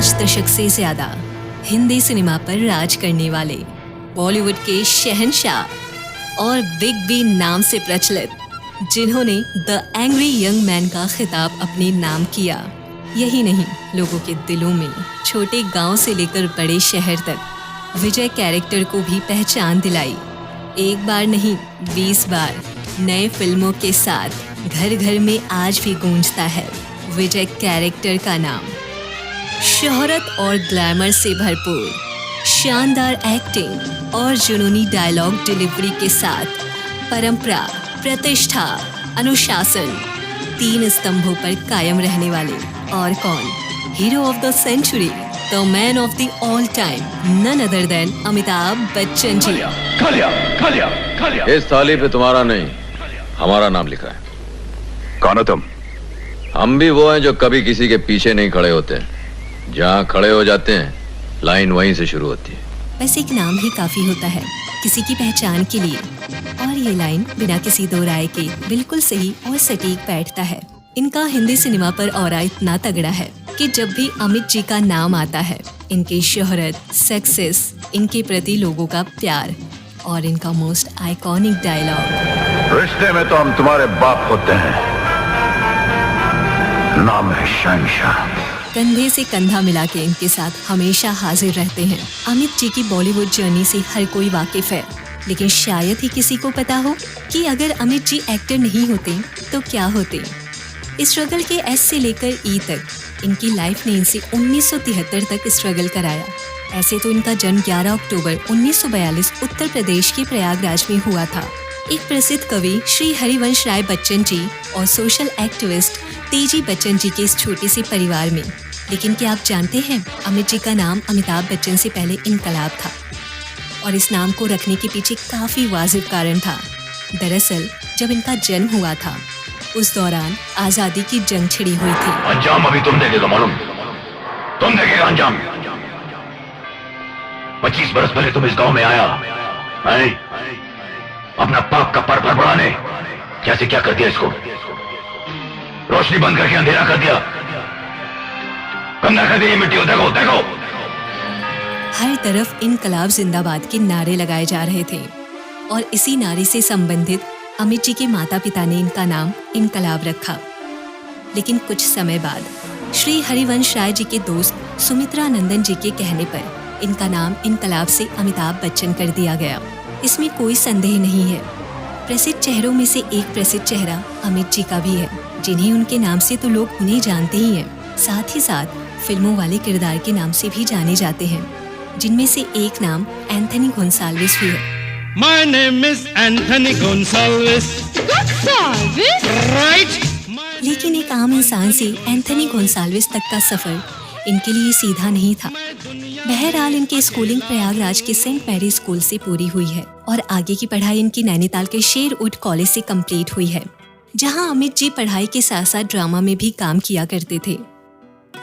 5 दशक से ज्यादा हिंदी सिनेमा पर राज करने वाले बॉलीवुड के शहंशाह और बिग बी नाम से प्रचलित, जिन्होंने द एंग्री यंग मैन का खिताब अपने नाम किया। यही नहीं, लोगों के दिलों में छोटे गांव से लेकर बड़े शहर तक विजय कैरेक्टर को भी पहचान दिलाई। एक बार नहीं 20 बार नए फिल्मों के साथ घर घर में आज भी गूंजता है विजय कैरेक्टर का नाम। शोहरत और ग्लैमर से भरपूर, शानदार एक्टिंग और जुनूनी डायलॉग डिलीवरी के साथ परंपरा, प्रतिष्ठा, अनुशासन 3 स्तंभों पर कायम रहने वाले और कौन, hero of the century, the man of the all time, none other than Amitabh Bachchan ji. खा लिया। इस थाली पे तुम्हारा नहीं, हमारा नाम लिखा है। कौन हो तुम? हम भी वो हैं जो कभी किसी के पीछे नहीं खड़े होते। जहाँ खड़े हो जाते हैं, लाइन वहीं से शुरू होती है। बस एक नाम ही काफी होता है किसी की पहचान के लिए, और ये लाइन बिना किसी दो राय के बिल्कुल सही और सटीक बैठता है। इनका हिंदी सिनेमा पर ऑरा इतना तगड़ा है कि जब भी अमित जी का नाम आता है, इनकी शोहरत, सक्सेस, इनके प्रति लोगों का प्यार और इनका मोस्ट आइकॉनिक डायलॉग, रिश्ते में तो हम तुम्हारे बाप होते हैं, नाम है शहंशाह। कंधे से कंधा मिला के इनके साथ हमेशा हाजिर रहते हैं। अमित जी की बॉलीवुड जर्नी से हर कोई वाकिफ है, लेकिन शायद ही किसी को पता हो कि अगर अमित जी एक्टर नहीं होते तो क्या होते। इस स्ट्रगल के एस से लेकर ई तक इनकी लाइफ ने इनसे 1973 तक स्ट्रगल कराया। ऐसे तो इनका जन्म 11 अक्टूबर 1942 उत्तर प्रदेश के प्रयागराज में हुआ था। एक प्रसिद्ध कवि श्री हरिवंश राय बच्चन जी और सोशल एक्टिविस्ट तेजी बच्चन जी के इस छोटे से परिवार में। लेकिन क्या आप जानते हैं, अमित जी का नाम अमिताभ बच्चन से पहले इनकलाब था, और इस नाम को रखने के पीछे काफी वाजिब कारण था। दरअसल जब इनका जन्म हुआ था, उस दौरान आजादी की जंग छिड़ी हुई थी। अंजाम अभी तुम देखेगा, मालूम? तुम देखेगा अंजाम। 25 बरस पहले तुम इस गांव में आया, नहीं? अपना पाप का पर बढ़ाने कैसे क्या कर दिया इसको? रोशनी बंद करके अंधेरा कर दिया, गंदा कर दिया मिट्टी को। देखो देखो, हर तरफ इनकलाब जिंदाबाद के नारे लगाए जा रहे थे, और इसी नारे से संबंधित अमित जी के माता पिता ने इनका नाम इनकलाब रखा। लेकिन कुछ समय बाद श्री हरिवंश राय जी के दोस्त सुमित्रा नंदन जी के कहने पर इनका नाम इनकलाब से अमिताभ बच्चन कर दिया गया। इसमें कोई संदेह नहीं है। प्रसिद्ध चेहरों में से एक प्रसिद्ध चेहरा अमित जी का भी है, जिन्हें उनके नाम से तो लोग उन्हें जानते ही हैं। साथ ही साथ फिल्मों वाले किरदार के नाम से भी जाने जाते हैं, जिनमें से एक नाम एंथनी गोंसाल्विस भी है। My name is Anthony Gonsalves. Gonsalves? Right? लेकिन एक आम इंसान से एंथनी गोंसाल्विस तक का सफर इनके लिए सीधा नहीं था। बहरहाल इनकी स्कूलिंग प्रयागराज के सेंट मैरी स्कूल से पूरी हुई है, और आगे की पढ़ाई इनकी नैनीताल के शेरवुड कॉलेज से कंप्लीट हुई है, जहां अमित जी पढ़ाई के साथ साथ ड्रामा में भी काम किया करते थे।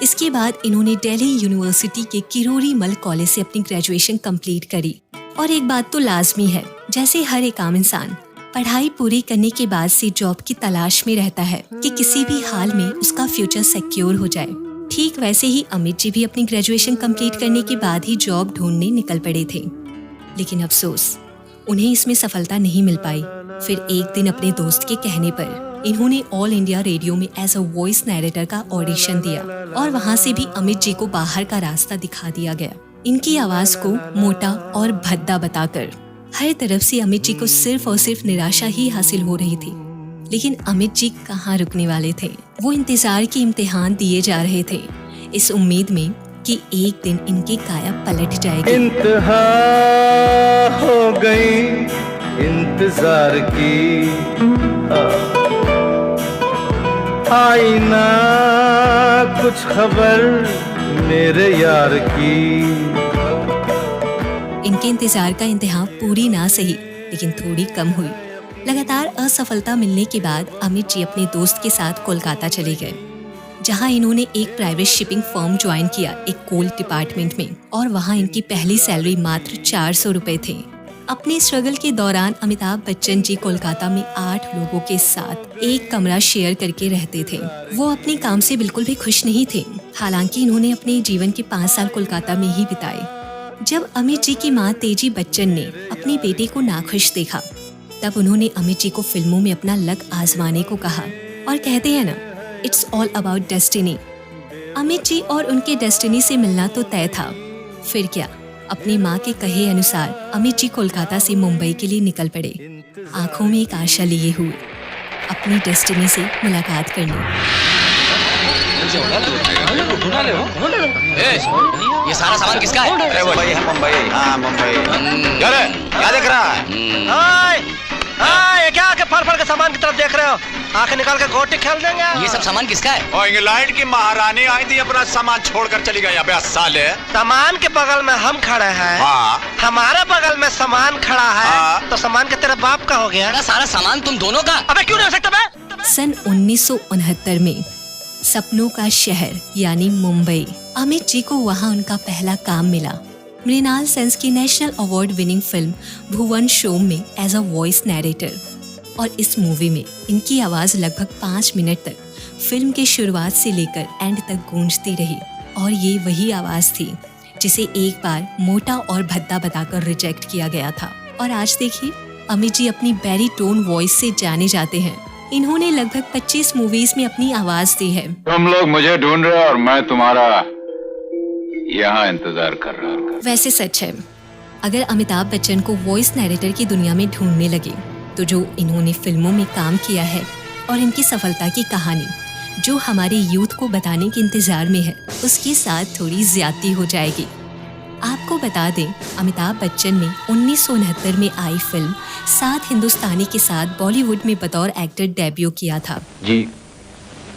इसके बाद इन्होंने दिल्ली यूनिवर्सिटी के किरोरी मल कॉलेज से अपनी ग्रेजुएशन कंप्लीट करी। और एक बात तो लाजमी है, जैसे हर एक आम इंसान पढ़ाई पूरी करने के बाद से जॉब की तलाश में रहता है कि किसी भी हाल में उसका फ्यूचर सिक्योर हो जाए, ठीक वैसे ही अमित जी भी अपनी ग्रेजुएशन कंप्लीट करने के बाद ही जॉब ढूंढने निकल पड़े थे। लेकिन अफसोस, उन्हें इसमें सफलता नहीं मिल पाई। फिर एक दिन अपने दोस्त के कहने पर इन्होंने ऑल इंडिया रेडियो में एज अ वॉइस नैरेटर का ऑडिशन दिया, और वहाँ से भी अमित जी को बाहर का रास्ता दिखा दिया गया। इनकी आवाज को मोटा और भद्दा बताकर हर तरफ से अमित जी को सिर्फ और सिर्फ निराशा ही हासिल हो रही थी। लेकिन अमित जी कहाँ रुकने वाले थे। वो इंतजार के इम्तिहान दिए जा रहे थे, इस उम्मीद में कि एक दिन इनकी काया पलट जाएगी। इंतहा हो गई इंतजार की, आई ना कुछ खबर मेरे यार की। इनके इंतजार का इंतहा पूरी ना सही, लेकिन थोड़ी कम हुई। लगातार असफलता मिलने के बाद अमित जी अपने दोस्त के साथ कोलकाता चले गए, जहां इन्होंने एक प्राइवेट शिपिंग फर्म ज्वाइन किया, एक कोल डिपार्टमेंट में, और वहां इनकी पहली सैलरी मात्र 400 रुपए थे। अपने स्ट्रगल के दौरान अमिताभ बच्चन जी कोलकाता में 8 लोगों के साथ एक कमरा शेयर करके रहते थे। वो अपने काम से बिल्कुल भी खुश नहीं थे। हालांकि इन्होंने अपने जीवन के 5 साल कोलकाता में ही बिताए। जब अमित जी की मां तेजी बच्चन ने अपने बेटे को नाखुश देखा, तब उन्होंने अमित जी को फिल्मों में अपना लक आजमाने को कहा। और कहते हैं ना, it's all about destiny. Amit ji और उनके डेस्टिनी से मिलना तो तय था। फिर क्या, अपनी माँ के कहे अनुसार अमित जी कोलकाता से मुंबई के लिए निकल पड़े, आंखों में एक आशा लिए हुए अपनी डेस्टिनी से मुलाकात करने। ये सारा सामान किसका है? अरे वही है, मुंबई। हाँ, मुंबई। क्या देख रहा है? ये क्या आके फड़ के सामान की तरफ देख रहे हो? आंखें निकाल के गोटी खेल देंगे। ये सब सामान किसका है? और इंग्लैंड की महारानी आई थी, अपना सामान छोड़कर चली गई। अबे साले, सामान के बगल में हम खड़े हैं। हाँ। हमारे बगल में सामान खड़ा है। हाँ। तो सामान के तेरे बाप का हो गया। सारा सामान तुम दोनों का? अबे क्यों नहीं हो सकता बे? सन 1969 में सपनों का शहर यानी मुंबई, अमित जी को वहाँ उनका पहला काम मिला। मृणाल सेन्स की नेशनल अवार्ड विनिंग फिल्म भुवन शोम में एज अ वॉइस नैरेटर। और इस मूवी में इनकी आवाज लगभग 5 मिनट तक फिल्म के शुरुआत से लेकर एंड तक गूंजती रही। और ये वही आवाज थी जिसे एक बार मोटा और भद्दा बताकर रिजेक्ट किया गया था। और आज देखिए, अमित जी अपनी बैरीटोन वॉइस से जाने जाते हैं। इन्होंने लगभग 25 मूवीज में अपनी आवाज दी है। तुम लोग मुझे ढूंढ रहे हो और मैं तुम्हारा यहाँ इंतजार कर रहा हूँ। वैसे सच है, अगर अमिताभ बच्चन को वॉइस नैरेटर की दुनिया में ढूंढने लगे तो जो इन्होंने फिल्मों में काम किया है और इनकी सफलता की कहानी जो हमारे यूथ को बताने के इंतजार में है, उसके साथ थोड़ी ज्यादती हो जाएगी। आपको बता दें, अमिताभ बच्चन ने 1969 में आई फिल्म 7 हिंदुस्तानी के साथ बॉलीवुड में बतौर एक्टर डेब्यू किया था। जी,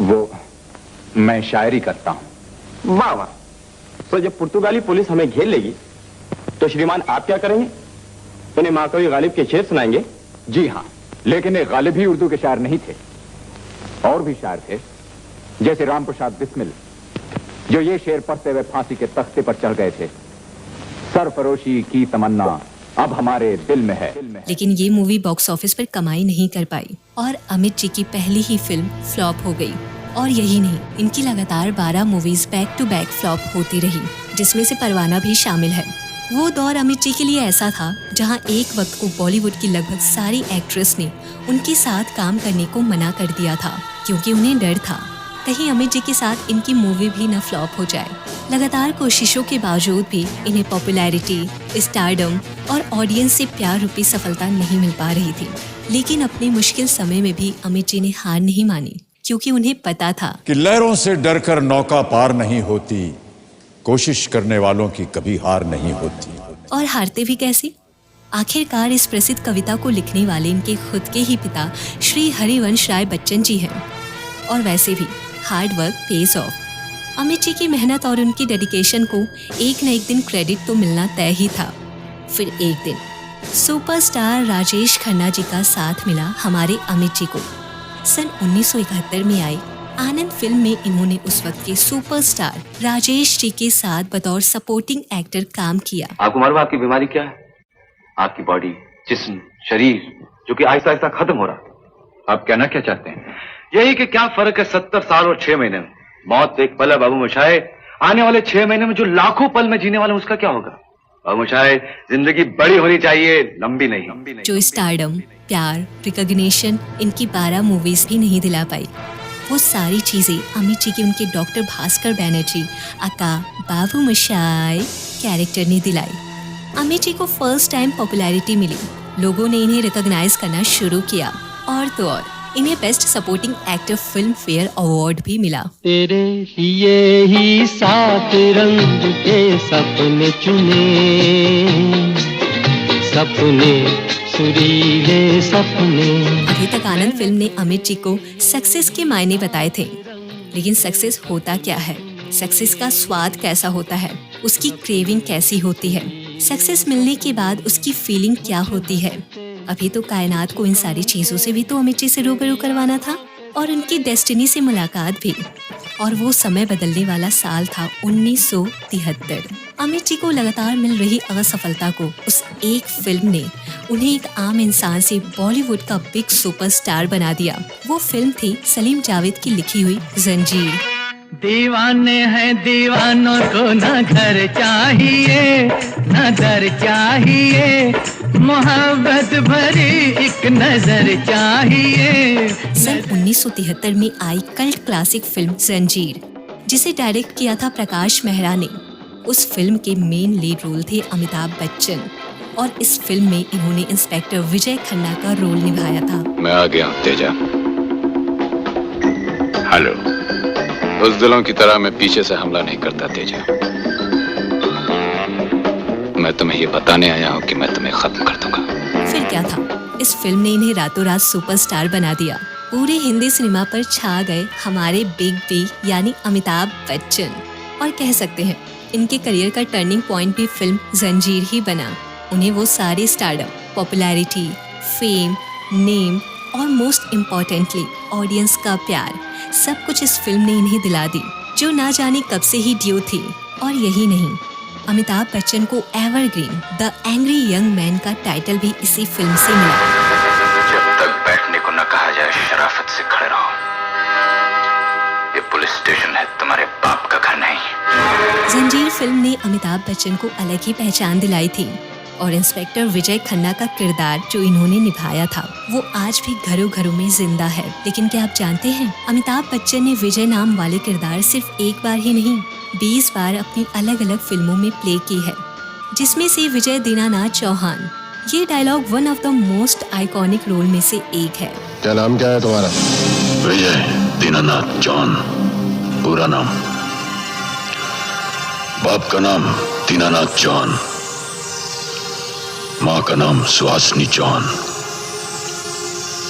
वो मैं शायरी करता हूँ। वाह वाह। तो जब पुर्तगाली पुलिस हमें घेर लेगी तो श्रीमान आप क्या करेंगे? उन्हें माकवी गालिब के शेर सुनाएंगे? जी हाँ, लेकिन ये गालिब ही उर्दू के शायर नहीं थे, और भी शायर थे, जैसे राम प्रसाद बिस्मिल, जो ये शेर पढ़ते हुए फांसी के तख्ते पर चढ़ गए थे। सरफरोशी की तमन्ना अब हमारे दिल में है। लेकिन ये मूवी बॉक्स ऑफिस पर कमाई नहीं कर पाई और अमित जी की पहली ही फिल्म फ्लॉप हो गई। और यही नहीं, इनकी लगातार 12 movies back to back flop होती रही, जिसमें से परवाना भी शामिल है। वो दौर अमित जी के लिए ऐसा था जहां एक वक्त को बॉलीवुड की लगभग सारी एक्ट्रेस ने उनके साथ काम करने को मना कर दिया था, क्योंकि उन्हें डर था कहीं अमित जी के साथ इनकी मूवी भी न फ्लॉप हो जाए। लगातार कोशिशों के बावजूद भी इन्हें पॉपुलैरिटी, स्टारडम और ऑडियंस से प्यार रूपी सफलता नहीं मिल पा रही थी। लेकिन अपने मुश्किल समय में भी अमित जी ने हार नहीं मानी, क्योंकि उन्हें पता था कि लहरों से डरकर नौका पार नहीं होती, कोशिश करने वालों की कभी हार नहीं होती। और हारते भी कैसे? आखिरकार इस प्रसिद्ध कविता को लिखने वाले इनके खुद के ही पिता श्री हरिवंश राय बच्चन जी हैं। और वैसे भी hard work pays off. Amit ji की मेहनत और उनकी डेडिकेशन को एक न एक दिन क्रेडिट तो मिलना तय ही था। फिर एक दिन सुपरस्टार राजेश खन्ना जी का साथ मिला हमारे अमित जी को। सन 1971 में आई आनंद फिल्म में इन्होंने उस वक्त के सुपरस्टार राजेश जी के साथ बतौर सपोर्टिंग एक्टर काम किया। आपको मालूम आपकी बीमारी क्या है? आपकी बॉडी, जिस्म, शरीर जो कि आहिस्ता आहिस्ता खत्म हो रहा। आप कहना क्या चाहते हैं? यही कि क्या फर्क है 70 साल और 6 महीने में? मौत एक पल है बाबू मोशाए, आने वाले 6 महीने में जो लाखों पल में जीने वाले उसका क्या होगा? बाबू मोशाए, जिंदगी बड़ी होनी चाहिए, लंबी नहीं। जो स्टारडम, प्यार, रिकॉग्निशन इनकी 12 मूवीज भी नहीं दिला पाई, वो सारी चीजें अमित जी की उनके डॉक्टर भास्कर बैनर्जी अका बाबू मोशाय कैरेक्टर ने दिलाई। अमित जी को फर्स्ट टाइम पॉपुलैरिटी मिली, लोगों ने इन्हें रिकॉग्नाइज करना शुरू किया और तो और इन्हें best supporting actor film fair award भी मिला। तेरे लिए ही 7 रंग के सपने चुने, सपने सुरीले सपने। अभी तक आनंद फिल्म ने अमित जी को सक्सेस के मायने बताए थे, लेकिन सक्सेस होता क्या है, सक्सेस का स्वाद कैसा होता है, उसकी क्रेविंग कैसी होती है, सक्सेस मिलने के बाद उसकी फीलिंग क्या होती है। अभी तो कायनात को इन सारी चीजों से भी तो अमित जी से रूबरू करवाना था और उनकी डेस्टिनी से मुलाकात भी। और वो समय बदलने वाला साल था 1973। अमित जी को लगातार मिल रही असफलता को उस एक फिल्म ने उन्हें एक आम इंसान से बॉलीवुड का बिग सुपरस्टार बना दिया। वो फिल्म थी सलीम जावेद की लिखी हुई जंजीर। दीवाने हैं दीवानों को न घर चाहिए न दर चाहिए, मोहब्बत भरी एक नजर चाहिए। सन 1973 में आई कल्ट क्लासिक फिल्म जंजीर, जिसे डायरेक्ट किया था प्रकाश मेहरा ने। उस फिल्म के मेन लीड रोल थे अमिताभ बच्चन और इस फिल्म में इन्होंने इंस्पेक्टर विजय खन्ना का रोल निभाया था। मैं आ गया तेजा। हेलो। उस दिलों की तरह मैं पीछे से हमला नहीं करता तेजा। मैं तुम्हें ये बताने आया हूँ कि मैं तुम्हें खत्म कर दूंगा। फिर क्या था, इस फिल्म ने इन्हें रातों रात सुपरस्टार बना दिया। पूरे हिंदी सिनेमा पर छा गए हमारे बिग बी यानी अमिताभ बच्चन। और कह सकते हैं इनके करियर का टर्निंग पॉइंट भी फिल्म जंजीर ही बना। उन्हें वो सारे स्टारडम, पॉपुलैरिटी, फेम, नेम और मोस्ट इम्पोर्टेंटली ऑडियंस का प्यार, सब कुछ इस फिल्म ने इन्हें दिला दी, जो ना जाने कब से ही ड्यू थी। और यही नहीं, अमिताभ बच्चन को evergreen the angry young man का टाइटल भी इसी फिल्म से मिला। जब तक बैठने को न कहा जाए शराफत से खड़े रहो। ये पुलिस स्टेशन है, तुम्हारे बाप का घर नहीं। जंजीर फिल्म ने अमिताभ बच्चन को अलग ही पहचान दिलाई थी और इंस्पेक्टर विजय खन्ना का किरदार जो इन्होंने निभाया था वो आज भी घरों घरों में जिंदा है। लेकिन क्या आप जानते हैं, अमिताभ बच्चन ने विजय नाम वाले किरदार सिर्फ एक बार ही नहीं 20 बार अपनी अलग अलग फिल्मों में प्ले की है, जिसमें से विजय दीनानाथ चौहान। ये dialogue one of the most iconic role में से एक है। क्या नाम क्या है तुम्हारा? विजय दीनानाथ चौहान। पूरा नाम? बाप का नाम दीनानाथ चौहान, माँ का नाम सुहासिनी चौहान,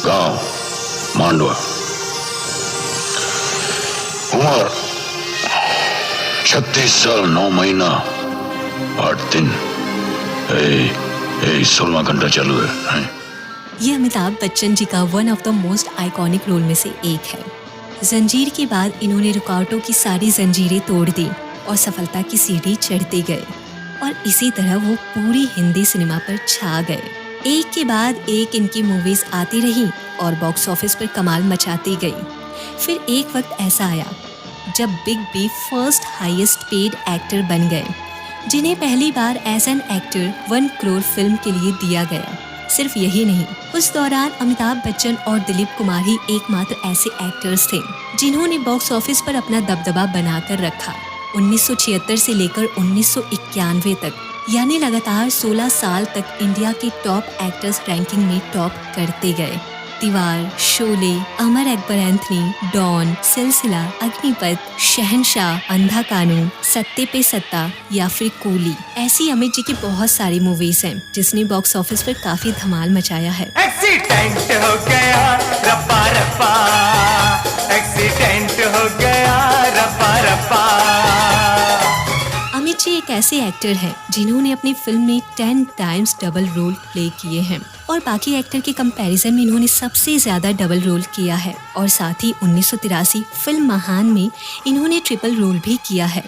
गांव मांडवा, उम्र 36 साल 9 महीना 8 दिन। 16 घंटा चालू है। ये अमिताभ बच्चन जी का one of the most iconic role में से एक है। जंजीर के बाद इन्होंने रुकावटों की सारी जंजीरें तोड़ दी और सफलता की सीढ़ी चढ़ते गए और इसी तरह वो पूरी हिंदी सिनेमा पर छा गए। एक के बाद एक इनकी मूवीज आती रही और बॉक्स ऑफिस पर कमाल मचाती गई। फिर एक वक्त ऐसा आया जब big B first highest paid actor बन गए, जिन्हें पहली बार as an actor 1 crore film के लिए दिया गया। सिर्फ यही नहीं, उस दौरान अमिताभ बच्चन और दिलीप कुमार ही एकमात्र ऐसे एक्टर्स थे जिन्होंने बॉक्स ऑफिस पर अपना दबदबा बनाकर रखा। 1976 से लेकर 1991 तक, यानी लगातार 16 साल तक इंडिया के टॉप एक्टर्स रैंकिंग में टॉप करते गए। दीवार, शोले, अमर अकबर एंथनी, डॉन, सिलसिला, अग्निपथ, शहंशाह, अंधा कानून, सत्ते पे सत्ता या फिर कूली, ऐसी अमित जी की बहुत सारी मूवीज हैं जिसने बॉक्स ऑफिस पर काफी धमाल मचाया है। एक्सीडेंट हो गया रब्बा रब्बा, एक्सीडेंट हो गया रब्बा रब्बा। अमित जी एक ऐसे एक्टर हैं जिन्होंने अपनी फिल्म में 10 टाइम्स डबल रोल प्ले किए हैं और बाकी एक्टर के कंपैरिजन में इन्होंने सबसे ज्यादा डबल रोल किया है। और साथ ही 1983 फिल्म महान में इन्होंने ट्रिपल रोल भी किया है।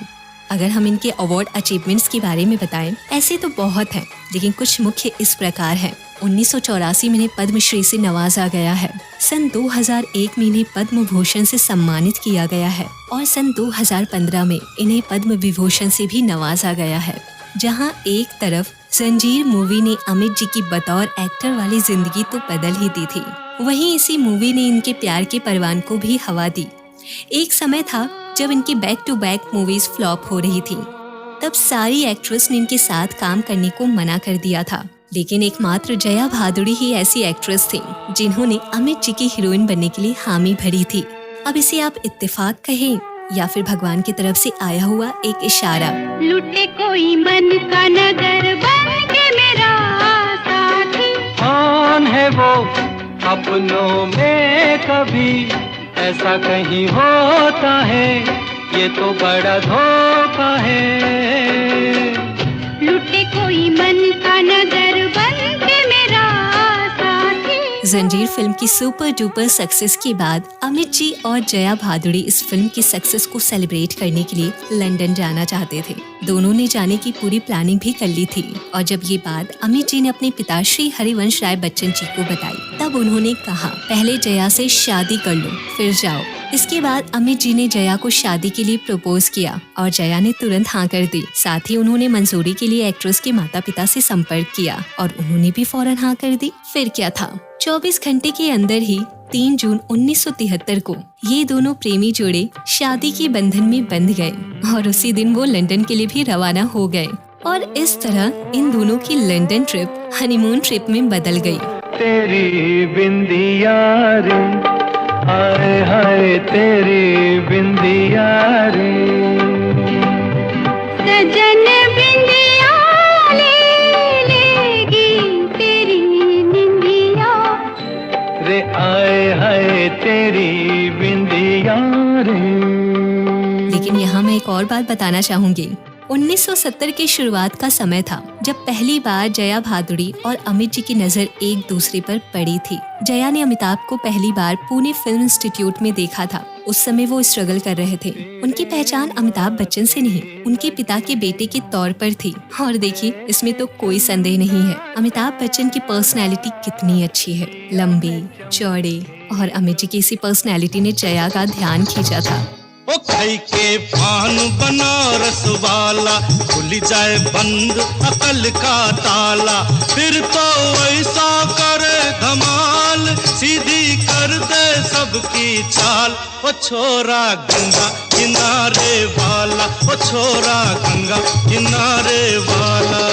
अगर हम इनके अवार्ड अचीवमेंट्स के बारे में बताएं, ऐसे तो बहुत हैं, लेकिन कुछ मुख्य इस प्रकार हैं। 1984 में इन्हें पद्मश्री से नवाजा गया है। सन 2001 में इन्हें पद्म भूषण से सम्मानित किया गया है और सन 2015 में इन्हें पद्म विभूषण से भी नवाजा गया है। जहां एक तरफ जंजीर मूवी ने अमित जी की बतौर एक्टर वाली जिंदगी तो बदल ही दी थी, वहीं इसी मूवी ने इनके प्यार के परवान को भी हवा दी। एक समय था जब इनकी back to back movies flop हो रही थी, तब सारी एक्ट्रेस ने इनके साथ काम करने को मना कर दिया था, लेकिन एकमात्र जया भादुड़ी ही ऐसी एक्ट्रेस थी जिन्होंने अमित जी की हीरोइन बनने के लिए हामी भरी थी। अब इसे आप इत्तेफाक कहें या फिर भगवान की तरफ से आया हुआ एक इशारा। लुटे कोई मन का नगर बन के मेरा साथी, कौन है वो अपनों में कभी ऐसा कहीं होता है, ये तो बड़ा धोखा है। लुटे कोई मन का नगर बन के मेरा साथी। जंजीर फिल्म की सुपर डुपर सक्सेस के बाद अमित जी और जया भादुड़ी इस फिल्म की सक्सेस को सेलिब्रेट करने के लिए लंदन जाना चाहते थे। दोनों ने जाने की पूरी प्लानिंग भी कर ली थी और जब ये बात अमित जी ने अपने पिता श्री हरिवंश राय बच्चन जी को बताई तब उन्होंने कहा, पहले जया से शादी कर लो फिर जाओ। इसके बाद अमित जी ने जया को शादी के लिए प्रपोज किया और जया ने तुरंत हाँ कर दी। साथ ही उन्होंने मंजूरी के लिए एक्ट्रेस के माता पिता से संपर्क किया और उन्होंने भी फौरन हाँ कर दी। फिर क्या था, 24 घंटे के अंदर ही 3 जून 1973 को ये दोनों प्रेमी जोड़े शादी के बंधन में बंध गए और उसी दिन वो लंदन के लिए भी रवाना हो गए और इस तरह इन दोनों की लंदन ट्रिप हनीमून ट्रिप में बदल गई। तेरी बिंदिया रे, हाय हाय तेरी बिंदिया रे, सजन बिंदिया ले लेगी तेरी निंदिया रे, आए हाय तेरी बिंदिया रे। लेकिन यहाँ मैं एक और बात बताना चाहूंगी। 1970 के शुरुआत का समय था जब पहली बार जया भादुड़ी और अमित जी की नजर एक दूसरे पर पड़ी थी। जया ने अमिताभ को पहली बार पुणे फिल्म इंस्टीट्यूट में देखा था। उस समय वो स्ट्रगल कर रहे थे। उनकी पहचान अमिताभ बच्चन से नहीं, उनके पिता के बेटे के तौर पर थी। और देखिए, इसमें तो कोई संदेह नहीं है, अमिताभ बच्चन की पर्सनैलिटी कितनी अच्छी है, लंबे चौड़े, और अमित जी की इसी पर्सनैलिटी ने जया का ध्यान खींचा था। ओ खाई के पान बनारस वाला, खुल जाए बंद अकल का ताला, फिर तो ऐसा करे धमाल, सीधी कर दे सबकी चाल। ओ छोरा गंगा किनारे वाला, ओ छोरा गंगा किनारे वाला।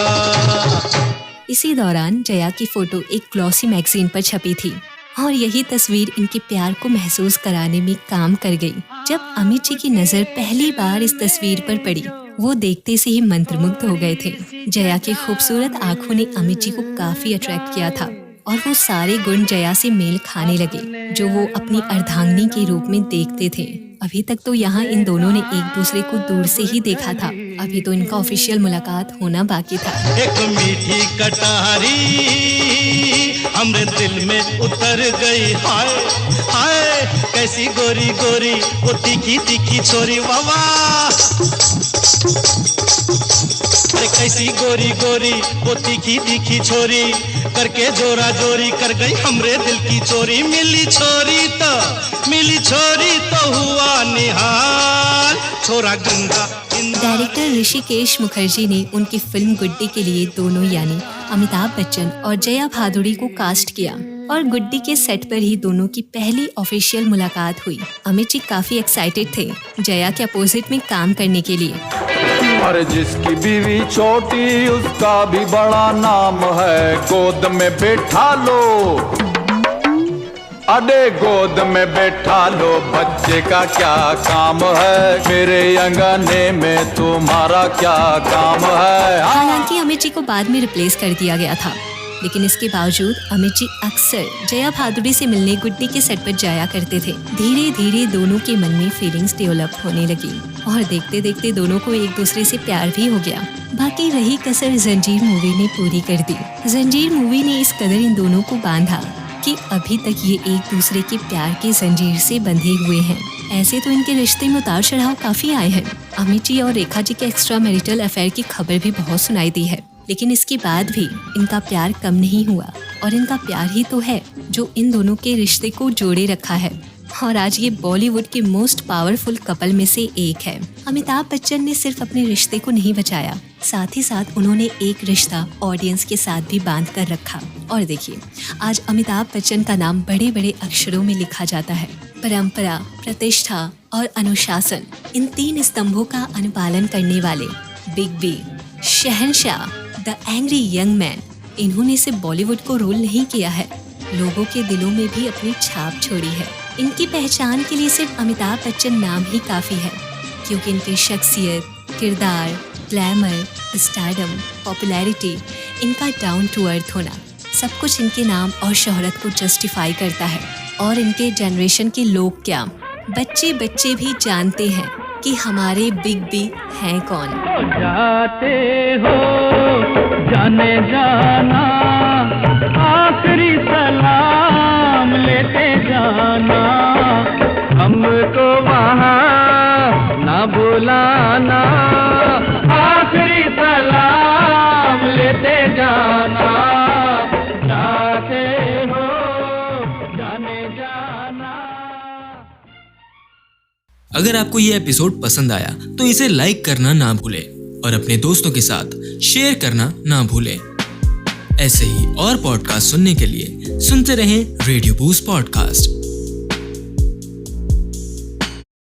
इसी दौरान जया की फोटो एक ग्लॉसी मैगजीन पर छपी थी और यही तस्वीर इनके प्यार को महसूस कराने में काम कर गई। जब अमित जी की नजर पहली बार इस तस्वीर पर पड़ी, वो देखते से ही मंत्रमुग्ध हो गए थे। जया की खूबसूरत आंखों ने अमित जी को काफी अट्रैक्ट किया था और वो सारे गुण जया से मेल खाने लगे जो वो अपनी अर्धांगिनी के रूप में देखते थे। अभी तक तो यहाँ इन दोनों ने एक दूसरे को दूर से ही देखा था, अभी तो इनका ऑफिशियल मुलाकात होना बाकी था। एक मीठी कटारी हमरे दिल में उतर गई, हाय हाय कैसी गोरी गोरी वो तीखी तीखी छोरी, वावा अरे कैसी गोरी गोरी वो तीखी तीखी छोरी, करके जोरा जोरी कर गई हमरे दिल की चोरी। मिली छोरी तो हुआ निहाल, छोरा गंगा। डायरेक्टर ऋषिकेश मुखर्जी ने उनकी फिल्म गुड्डी के लिए दोनों यानी अमिताभ बच्चन और जया भादुड़ी को कास्ट किया और गुड्डी के सेट पर ही दोनों की पहली ऑफिशियल मुलाकात हुई। अमित जी काफी एक्साइटेड थे जया के अपोजिट में काम करने के लिए। अरे जिसकी बीवी छोटी उसका भी बड़ा नाम है, गोद में बैठा लो, अरे गोद में बैठा लो, बच्चे का क्या काम है, मेरे अंगने में तुम्हारा क्या काम है। हालांकि अमित जी को बाद में रिप्लेस कर दिया गया था, लेकिन इसके बावजूद अमित जी अक्सर जया भादुड़ी से मिलने गुड्डी के सेट पर जाया करते थे। धीरे धीरे दोनों के मन में फीलिंग्स डेवलप होने लगी और देखते देखते दोनों को एक दूसरे से प्यार भी हो गया। बाकी रही कसर जंजीर मूवी ने पूरी कर दी। जंजीर मूवी ने इस कदर इन दोनों को बांधा कि अभी तक ये एक दूसरे के प्यार के जंजीर से बंधे हुए हैं। ऐसे तो इनके रिश्ते में उतार चढ़ाव काफी आए हैं। अमित जी और रेखा जी के एक्स्ट्रा मैरिटल अफेयर की खबर भी बहुत सुनाई दी है, लेकिन इसके बाद भी इनका प्यार कम नहीं हुआ और इनका प्यार ही तो है जो इन दोनों के रिश्ते को जोड़े रखा है। और आज ये बॉलीवुड के मोस्ट पावरफुल कपल में से एक है। अमिताभ बच्चन ने सिर्फ अपने रिश्ते को नहीं बचाया, साथ ही साथ उन्होंने एक रिश्ता ऑडियंस के साथ भी बांध कर रखा। और देखिए, आज अमिताभ बच्चन का नाम बड़े बड़े अक्षरों में लिखा जाता है। परंपरा, प्रतिष्ठा और अनुशासन, इन 3 स्तंभों का अनुपालन करने वाले big B, Shahenshah, the angry young man, इन्होंने सिर्फ बॉलीवुड को रोल नहीं किया है, लोगों के दिलों में भी अपनी छाप छोड़ी है। इनकी पहचान के लिए सिर्फ अमिताभ बच्चन नाम ही काफी है, क्योंकि इनकी शख्सियत, किरदार, ग्लैमर, स्टारडम, पॉपुलैरिटी, इनका डाउन टू अर्थ होना, सब कुछ इनके नाम और शोहरत को जस्टिफाई करता है। और इनके जनरेशन के लोग क्या, बच्चे बच्चे भी जानते हैं कि हमारे बिग बी हैं कौन। जाते हो जाने जाना, आखिरी सलाम लेते जाना, हमको वहाँ ना बुलाना, आखिरी सलाम लेते जाना, जाते हो जाने जाना। अगर आपको ये एपिसोड पसंद आया तो इसे लाइक करना ना भूलें और अपने दोस्तों के साथ शेयर करना ना भूलें। ऐसे ही और पॉडकास्ट सुनने के लिए सुनते रहें रेडियो बूस्ट पॉडकास्ट।